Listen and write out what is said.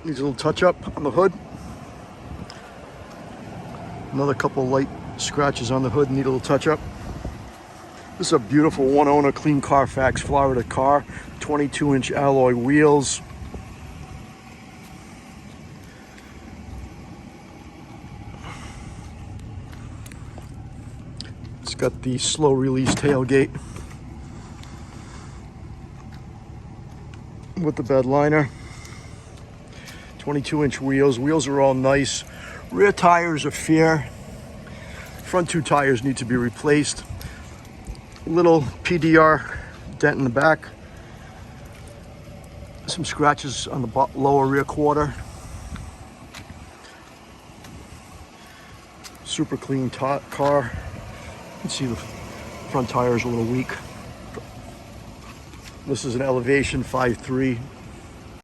Needs a little touch up on the hood. Another couple light scratches on the hood, need a little touch up. This is a beautiful one owner, clean CARFAX Florida car. 22-inch alloy wheels. It's got the slow release tailgate with the bed liner. 22-inch wheels. Wheels are all nice. Rear tires are fair. Front two tires need to be replaced. Little PDR dent in the back. Some scratches on the lower rear quarter. Super clean car. You can see the front tire is a little weak. This is an Elevation 5.3